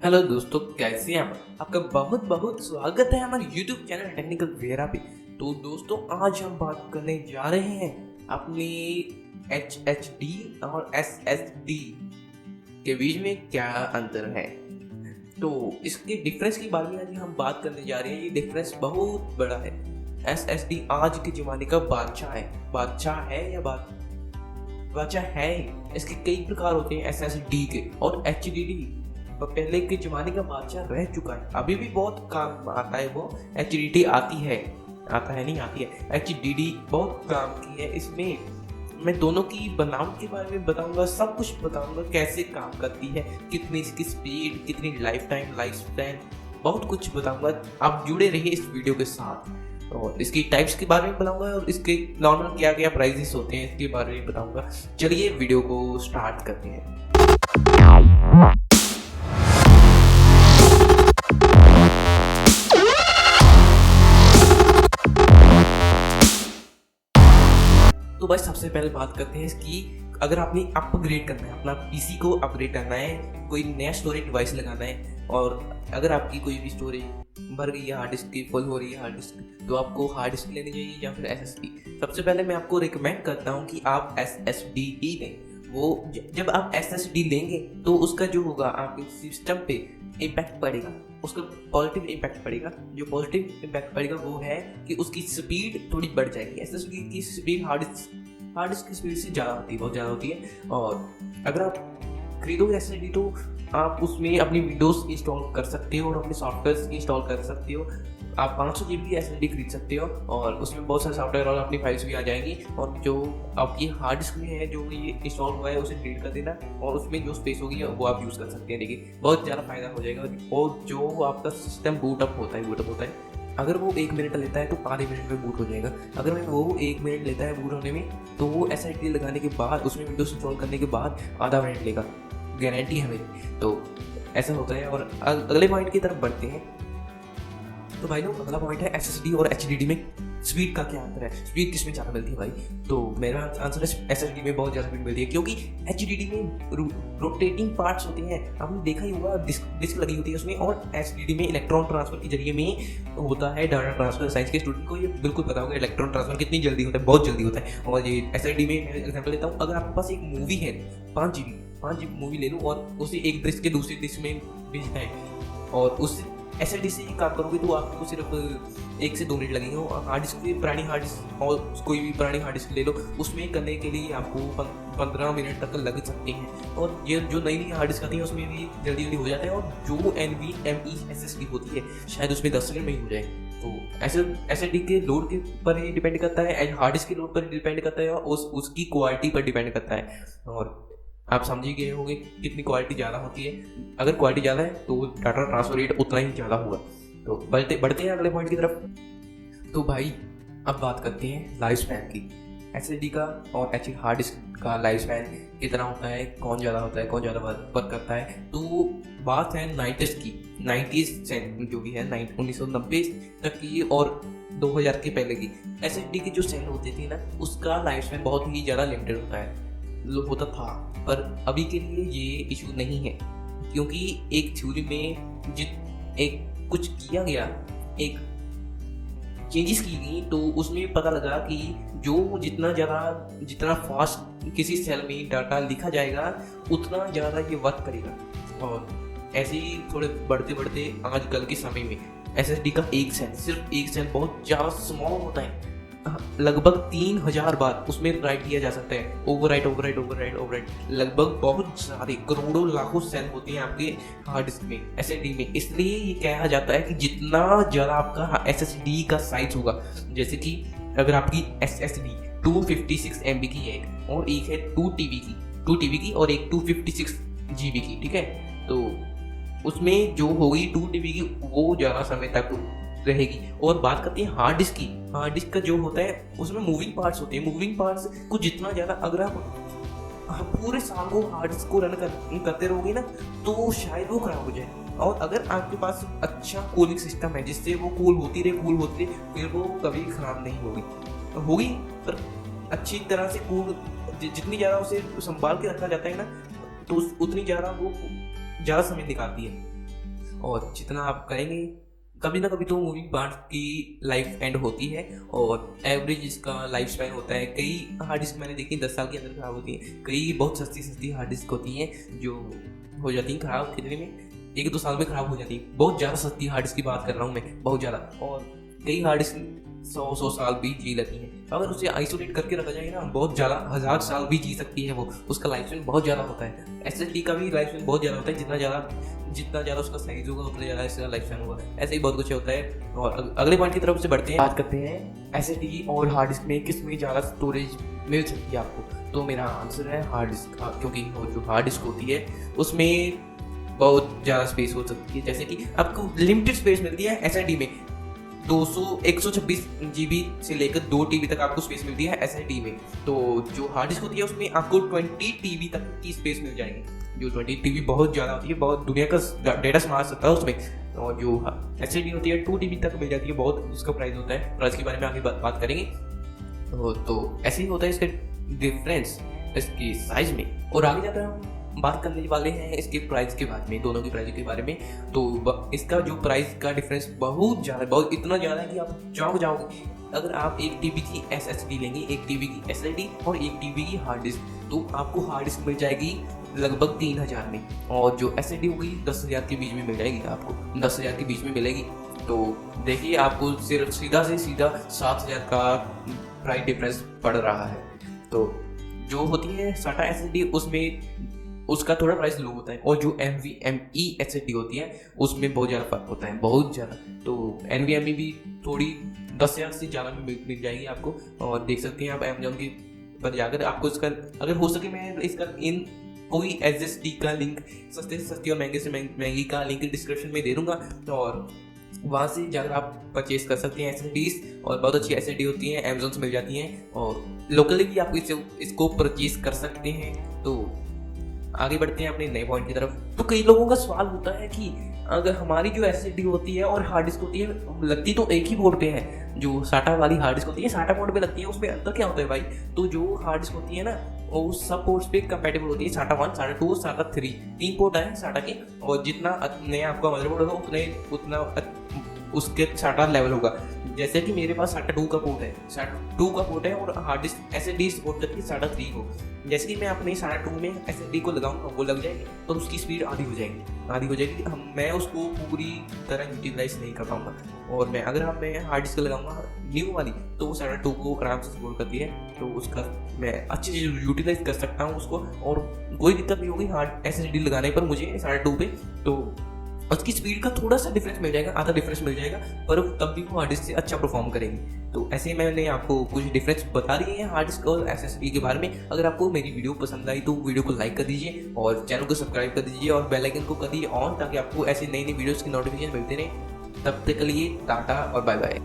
Hello दोस्तों, कैसे हैं आप? आपका बहुत बहुत स्वागत है हमारे YouTube चैनल टेक्निकल वेरा पे। तो दोस्तों, आज हम बात करने जा रहे हैं अपनी HHD और SSD के बीच में क्या अंतर है। तो इसके डिफरेंस के बारे में आज हम बात करने जा रहे हैं। ये डिफरेंस बहुत बड़ा है। SSD आज के ज़माने का बादशाह है। इसके कई प्रकार होते हैं SSD के, और HDD पहले के ज़माने का बादशाह रह चुका है। अभी भी बहुत काम आता है वो। HDD आती है HDD बहुत काम की है। इसमें मैं दोनों की बनावट के बारे में बताऊंगा, सब कुछ बताऊंगा, कैसे काम करती है, कितनी इसकी स्पीड, कितनी लाइफ स्पैन, बहुत कुछ बताऊंगा। आप जुड़े रहिए इस वीडियो के साथ। और इसकी टाइप्स के बारे में बताऊंगा, और इसके नॉर्मल क्या क्या प्राइजेस होते हैं इसके बारे में बताऊंगा। चलिए वीडियो को स्टार्ट करते हैं। तो भाई, सबसे पहले बात करते हैं इसकी। अगर आपने अपग्रेड करना है, अपना पीसी को अपग्रेड करना है, कोई नया स्टोरेज डिवाइस लगाना है, और अगर आपकी कोई भी स्टोरेज भर गई है, हार्ड डिस्क की फुल हो रही है हार्ड डिस्क, तो आपको हार्ड डिस्क लेनी चाहिए या फिर SSD। सबसे पहले मैं आपको रिकमेंड करता हूँ कि आप SSD ही लें। वो जब आप SSD लेंगे तो उसका जो होगा आपके सिस्टम पे इम्पैक्ट पड़ेगा, उसका पॉजिटिव इम्पैक्ट पड़ेगा। जो पॉजिटिव इम्पैक्ट पड़ेगा वो है कि उसकी स्पीड थोड़ी बढ़ जाएगी। SSD की स्पीड हार्ड डिस्क की स्पीड से ज़्यादा होती है, बहुत ज़्यादा होती है। और अगर आप खरीदोगे SSD तो आप उसमें अपनी विंडोज़ इंस्टॉल कर सकते हो और अपने सॉफ्टवेयर इंस्टॉल कर सकते हो। आप 500 GB की SSD खरीद सकते हो, और उसमें बहुत सारे सॉफ्टवेयर और अपनी फाइल्स भी आ जाएंगी। और जो आपकी हार्ड डिस्क में है, जो ये इंस्टॉल हुआ है, उसे डिलीट कर देना, और उसमें जो स्पेस होगी वो आप यूज़ कर सकते हैं। देखिए, बहुत ज़्यादा फायदा हो जाएगा। और जो आपका सिस्टम बूटअप होता है, अगर वो 1 मिनट लेता है तो आधे मिनट में बूट हो जाएगा। अगर वो 1 मिनट लेता है बूट होने में, तो वो SSD लगाने के बाद, उसमें विंडोज इंस्टॉल करने के बाद आधा मिनट लेगा, गारंटी है मेरी। तो ऐसा होता है। और अगले पॉइंट की तरफ बढ़ते हैं। तो भाई लोग, अगला पॉइंट है SSD और HDD में स्पीड का क्या अंतर है, स्पीड किसमें ज़्यादा मिलती है भाई। तो मेरा आंसर है SSD में बहुत ज़्यादा स्पीड मिलती है, क्योंकि HDD में रोटेटिंग पार्ट्स होते हैं। आपने देखा ही होगा, डिस्क लगी होती है उसमें, और SSD में इलेक्ट्रॉन ट्रांसफर के जरिए में होता है डाटा ट्रांसफर। साइंस के स्टूडेंट को ये बिल्कुल पता होगा, इलेक्ट्रॉन ट्रांसफर कितनी जल्दी होता है, बहुत जल्दी होता है। और ये SSD में मैं एग्जाम्पल लेता हूँ। अगर आपके पास एक मूवी है 5 GB मूवी ले लो, और उसे एक डिस्क के दूसरी डिस्क में भेजना है, और उस SSD से ही काम करोगे तो आपको सिर्फ 1 से 2 मिनट लगेंगे। और हार्ड डिस्क, पुरानी हार्ड डिस्क, और कोई भी पुरानी हार्ड डिस्क ले लो, उसमें करने के लिए आपको 15 मिनट तक लग सकते हैं। और ये जो नई हार्ड डिस्क आती है उसमें भी जल्दी जल्दी हो जाता है। और जो NVMe SSD होती है, शायद उसमें 10 सेकंड में ही हो जाए। तो SSD के लोड के पर ही डिपेंड करता है, हार्ड डिस्क के लोड पर डिपेंड करता है, और उसकी क्वालिटी पर डिपेंड करता है। और आप समझ ही गए होंगे कितनी क्वालिटी ज़्यादा होती है। अगर क्वालिटी ज़्यादा है तो डाटा ट्रांसफर रेट उतना ही ज़्यादा होगा। तो बढ़ते हैं अगले पॉइंट की तरफ। तो भाई, अब बात करते हैं लाइफ स्पैन की। SSD का और हार्ड डिस्क का लाइफ स्पैन कितना होता है, कौन ज़्यादा होता है, कौन ज़्यादा वर्क करता है। तो बात है 90s की, 90s जो भी है 1990 तक की, और 2000 के पहले की। SSD की जो सेल होती थी ना, उसका लाइफ स्पैन बहुत ही ज़्यादा लिमिटेड होता था। पर अभी के लिए ये इशू नहीं है, क्योंकि एक थ्योरी में एक कुछ किया गया, एक चेंजेस की गई, तो उसमें पता लगा कि जो जितना फास्ट किसी सेल में डाटा लिखा जाएगा, उतना ज़्यादा ये वर्क करेगा। और ऐसे ही थोड़े बढ़ते आजकल के समय में SSD का सिर्फ एक सेल बहुत ज़्यादा स्मॉल होता है। लगभग 3000 बार उसमें राइट किया जा सकता है, ओवरराइट। लगभग बहुत सारे करोड़ों लाखों सेल होते हैं आपके हार्ड डिस्क में, SSD में। इसलिए ये कहा जाता है कि जितना ज़्यादा आपका SSD का साइज होगा, जैसे कि अगर आपकी SSD 256 MB की है, और एक है 2 TB की, और एक 256 GB की, ठीक है। तो उसमें जो होगी 2 TB की, वो ज़्यादा समय तक रहेगी। और बात करते हैं हार्ड डिस्क की। हार्ड डिस्क का जो होता है, उसमें मूविंग पार्ट्स होते हैं। मूविंग पार्ट्स को जितना ज़्यादा, अगर आप पूरे साल को हार्ड डिस्क को रन करते रहोगे ना, तो शायद वो खराब हो जाए। और अगर आपके पास अच्छा कूलिंग सिस्टम है, जिससे वो कूल होती रहे, फिर वो कभी खराब नहीं होगी। पर अच्छी तरह से जितनी ज़्यादा उसे संभाल के रखा जाता है ना, तो उतनी ज़्यादा वो ज़्यादा समय निकालती है। और जितना आप करेंगे कभी ना कभी तो मूवी पार्ट की लाइफ एंड होती है, और एवरेज इसका लाइफ स्पैन होता है। कई हार्ड डिस्क मैंने देखी 10 साल के अंदर खराब होती हैं, कई बहुत सस्ती सस्ती हार्ड डिस्क होती हैं जो हो जाती हैं खराब कितने में 1-2 साल में खराब हो जाती है। बहुत ज़्यादा सस्ती हार्ड डिस्क की बात कर रहा हूँ मैं, बहुत ज़्यादा। और कई हार्ड डिस्क 100 साल भी जी लेती हैं। अगर उसे आइसोलेट करके रखा जाए ना, बहुत ज़्यादा 1000 साल भी जी सकती है वो, उसका लाइफ स्पैन बहुत ज़्यादा होता है। SSD का भी लाइफ स्पैन बहुत ज़्यादा होता है, जितना ज़्यादा उसका साइज होगा उतना ज़्यादा इसका लाइफ स्पैन होगा। ऐसे ही बहुत कुछ होता है। और अगले पॉइंट की तरफ से बढ़ते हैं, बात करते हैं SSD और हार्ड डिस्क में किस में ज़्यादा स्टोरेज मिल सकती है आपको। तो मेरा आंसर है हार्ड डिस्क का, क्योंकि वो जो हार्ड डिस्क होती है उसमें बहुत ज़्यादा स्पेस हो सकती है। जैसे कि आपको लिमिटेड स्पेस मिलती है SSD में, 126 GB से लेकर 2 TB तक आपको स्पेस मिलती है SSD में। तो जो हार्ड डिस्क होती है उसमें आपको 20 TB तक की स्पेस मिल जाएगी। जो 20 TB बहुत ज़्यादा होती है, बहुत दुनिया का डेटा संभाल सकता है उसमें। और जो SSD होती है 2 TB तक मिल जाती है, बहुत उसका प्राइस होता है। प्राइस के बारे में आगे बात करेंगे। तो ऐसे ही होता है इसका डिफरेंस इसकी साइज में। और आगे जाकर हम बात करने वाले हैं इसके प्राइस के बारे में, दोनों की प्राइस के बारे में। तो इसका जो प्राइस का डिफरेंस बहुत ज़्यादा, बहुत इतना ज़्यादा है कि आप चौंक जाओगे। अगर आप 1 TB की SSD लेंगे, 1 TB की SSD और 1 TB की हार्ड डिस्क, तो आपको हार्ड डिस्क मिल जाएगी लगभग 3000 में, और जो SSD होगी 10,000 के बीच में मिल जाएगी, आपको 10,000 के बीच में मिलेगी। तो देखिए आपको सिर्फ सीधा 7,000 का प्राइस डिफरेंस पड़ रहा है। तो जो होती है SATA SSD उसमें उसका थोड़ा प्राइस लो होता है, और जो NVMe SSD होती है उसमें बहुत ज़्यादा फर्क होता है, बहुत ज़्यादा। तो NVMe भी थोड़ी 10,000 से ज़्यादा में मिल जाएगी आपको। और देख सकते हैं आप अमेजोन की पर जाकर, आपको इसका अगर हो सके मैं इसका इन कोई SSD का लिंक, सस्ते से सस्ती और महंगे से महंगी का लिंक डिस्क्रिप्शन में दे दूँगा, और वहाँ से जाकर आप परचेज कर सकते हैं SSDs। और बहुत अच्छी SSD होती हैं, अमेजोन से मिल जाती हैं, और लोकली भी आप इसको परचेज कर सकते हैं। तो आगे बढ़ते हैं अपने नए पॉइंट की तरफ। तो कई लोगों का सवाल होता है कि अगर हमारी जो SSD होती है और हार्ड डिस्क होती है लगती तो एक ही बोर्ड पे है, जो SATA वाली हार्ड डिस्क होती है SATA बोर्ड पे लगती है, उसमें अंतर क्या होता है भाई? तो जो हार्ड डिस्क होती है ना वो सब पोर्ट्स पे कंपैटिबल होती है, SATA 1, SATA 2, SATA 3, 3 पोर्ट है SATA के। और जितना नया आपका मदरबोर्ड होगा उतना उसके SATA लेवल होगा। जैसे कि मेरे पास SATA 2 का पोर्ट है, SATA 2 का पोर्ट है, और हार्ड डिस्क SSD सपोर्ट करती है SATA 3 को। जैसे कि मैं अपने SATA 2 में SSD को लगाऊंगा, वो लग जाएगी तो उसकी स्पीड आधी हो जाएगी। मैं उसको पूरी तरह यूटिलाइज नहीं कर पाऊंगा। और मैं हार्ड डिस्क लगाऊंगा न्यू वाली, तो वो SATA 2 को आराम से सपोर्ट करती है, तो उसका मैं अच्छे से यूटिलाइज कर सकता हूँ उसको, और कोई दिक्कत नहीं होगी हार्ड SSD लगाने पर मुझे SATA 2 पे। तो उसकी स्पीड का थोड़ा सा डिफरेंस मिल जाएगा, आधा डिफरेंस मिल जाएगा, पर तब भी वो हार्ड डिस्क से अच्छा परफॉर्म करेंगी। तो ऐसे ही मैंने आपको कुछ डिफरेंस बता दिए हैं हार्ड डिस्क और SSD के बारे में। अगर आपको मेरी वीडियो पसंद आई तो वीडियो को लाइक कर दीजिए, और चैनल को सब्सक्राइब कर दीजिए, और बेल आइकन को कर दीजिए ऑन, ताकि आपको ऐसे नई नई वीडियोज़ की नोटिफिकेशन मिलते रहे। तब तक के लिए टाटा और बाय बाय।